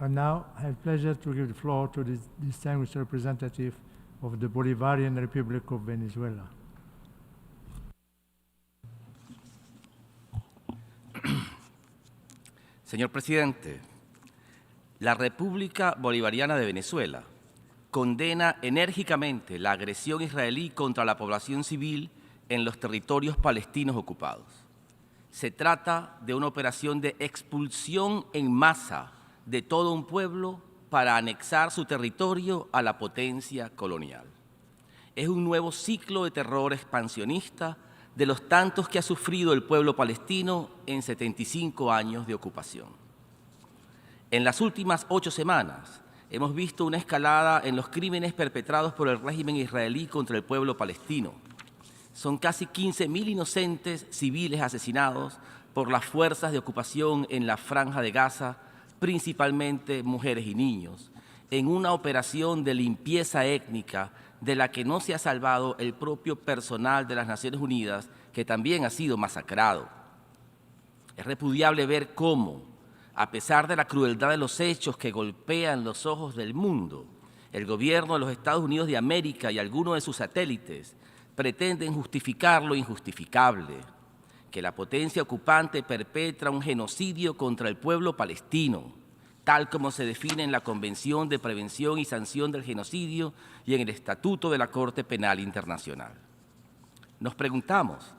And now I have pleasure to give the floor to the distinguished representative of the Bolivarian Republic of Venezuela. Señor presidente, la República Bolivariana de Venezuela condena enérgicamente la agresión israelí contra la población civil en los territorios palestinos ocupados. Se trata de una operación de expulsión en masa de todo un pueblo para anexar su territorio a la potencia colonial. Es un nuevo ciclo de terror expansionista de los tantos que ha sufrido el pueblo palestino en 75 años de ocupación. En las últimas 8 semanas hemos visto una escalada en los crímenes perpetrados por el régimen israelí contra el pueblo palestino. Son casi 15.000 inocentes civiles asesinados por las fuerzas de ocupación en la Franja de Gaza, principalmente mujeres y niños, en una operación de limpieza étnica de la que no se ha salvado el propio personal de las Naciones Unidas, que también ha sido masacrado. Es repudiable ver cómo, a pesar de la crueldad de los hechos que golpean los ojos del mundo, el gobierno de los Estados Unidos de América y algunos de sus satélites pretenden justificar lo injustificable, que la potencia ocupante perpetra un genocidio contra el pueblo palestino, tal como se define en la Convención de Prevención y Sanción del Genocidio y en el Estatuto de la Corte Penal Internacional. Nos preguntamos,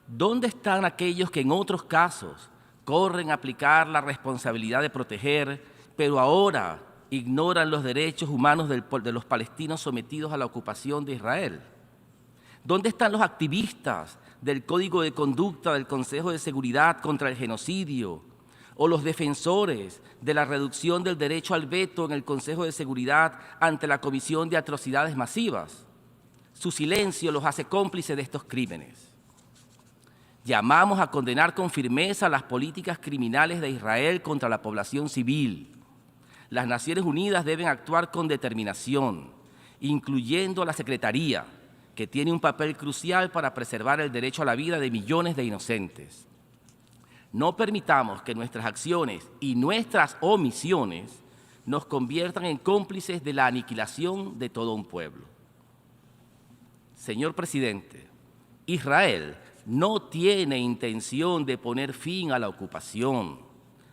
¿dónde están aquellos que en otros casos corren a aplicar la responsabilidad de proteger, pero ahora ignoran los derechos humanos de los palestinos sometidos a la ocupación de Israel? ¿Dónde están los activistas del Código de Conducta del Consejo de Seguridad contra el Genocidio o los defensores de la reducción del derecho al veto en el Consejo de Seguridad ante la Comisión de Atrocidades Masivas? Su silencio los hace cómplices de estos crímenes. Llamamos a condenar con firmeza las políticas criminales de Israel contra la población civil. Las Naciones Unidas deben actuar con determinación, incluyendo a la Secretaría, que tiene un papel crucial para preservar el derecho a la vida de millones de inocentes. No permitamos que nuestras acciones y nuestras omisiones nos conviertan en cómplices de la aniquilación de todo un pueblo. Señor presidente, Israel no tiene intención de poner fin a la ocupación.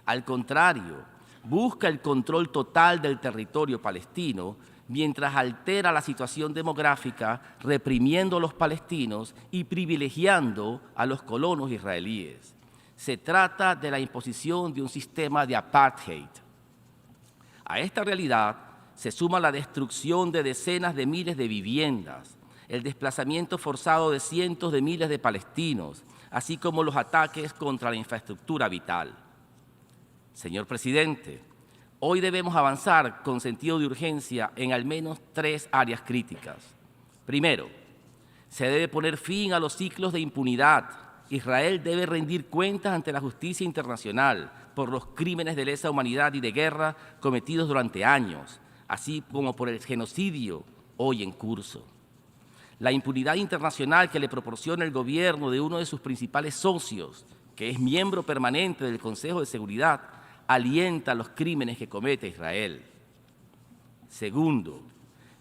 Al contrario, busca el control total del territorio palestino mientras altera la situación demográfica, reprimiendo a los palestinos y privilegiando a los colonos israelíes. Se trata de la imposición de un sistema de apartheid. A esta realidad se suma la destrucción de decenas de miles de viviendas, el desplazamiento forzado de cientos de miles de palestinos, así como los ataques contra la infraestructura vital. Señor presidente, hoy debemos avanzar con sentido de urgencia en al menos 3 áreas críticas. Primero, se debe poner fin a los ciclos de impunidad. Israel debe rendir cuentas ante la justicia internacional por los crímenes de lesa humanidad y de guerra cometidos durante años, así como por el genocidio hoy en curso. La impunidad internacional que le proporciona el gobierno de uno de sus principales socios, que es miembro permanente del Consejo de Seguridad, alienta los crímenes que comete Israel. Segundo,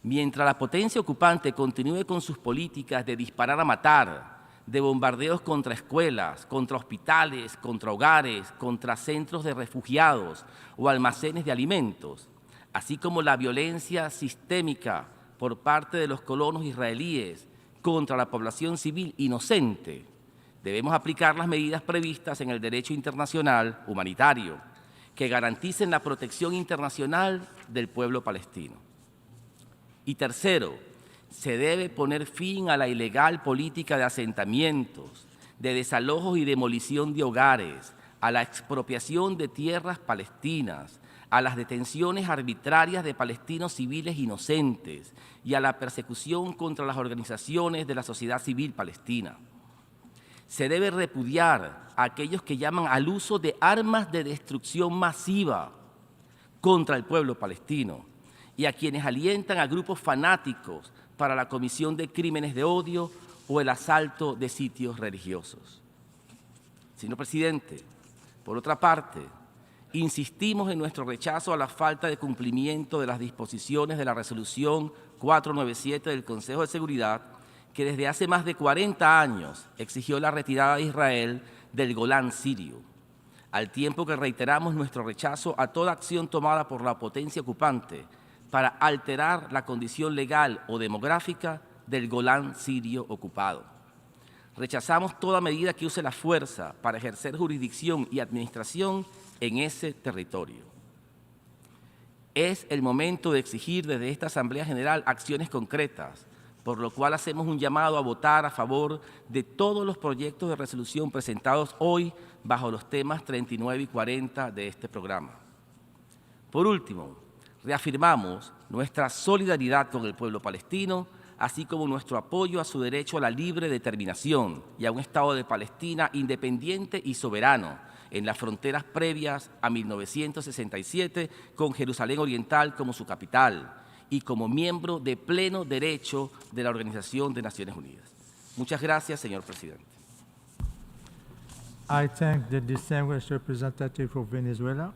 mientras la potencia ocupante continúe con sus políticas de disparar a matar, de bombardeos contra escuelas, contra hospitales, contra hogares, contra centros de refugiados o almacenes de alimentos, así como la violencia sistémica por parte de los colonos israelíes contra la población civil inocente, debemos aplicar las medidas previstas en el derecho internacional humanitario que garanticen la protección internacional del pueblo palestino. Y tercero, se debe poner fin a la ilegal política de asentamientos, de desalojos y demolición de hogares, a la expropiación de tierras palestinas, a las detenciones arbitrarias de palestinos civiles inocentes y a la persecución contra las organizaciones de la sociedad civil palestina. Se debe repudiar a aquellos que llaman al uso de armas de destrucción masiva contra el pueblo palestino y a quienes alientan a grupos fanáticos para la comisión de crímenes de odio o el asalto de sitios religiosos. Señor presidente, por otra parte, insistimos en nuestro rechazo a la falta de cumplimiento de las disposiciones de la Resolución 497 del Consejo de Seguridad, que desde hace más de 40 años exigió la retirada de Israel del Golán sirio, al tiempo que reiteramos nuestro rechazo a toda acción tomada por la potencia ocupante para alterar la condición legal o demográfica del Golán sirio ocupado. Rechazamos toda medida que use la fuerza para ejercer jurisdicción y administración en ese territorio. Es el momento de exigir desde esta Asamblea General acciones concretas, por lo cual hacemos un llamado a votar a favor de todos los proyectos de resolución presentados hoy bajo los temas 39 y 40 de este programa. Por último, reafirmamos nuestra solidaridad con el pueblo palestino, así como nuestro apoyo a su derecho a la libre determinación y a un Estado de Palestina independiente y soberano en las fronteras previas a 1967, con Jerusalén Oriental como su capital y como miembro de pleno derecho de la Organización de Naciones Unidas. Muchas gracias, señor presidente. I thank the distinguished representative of Venezuela.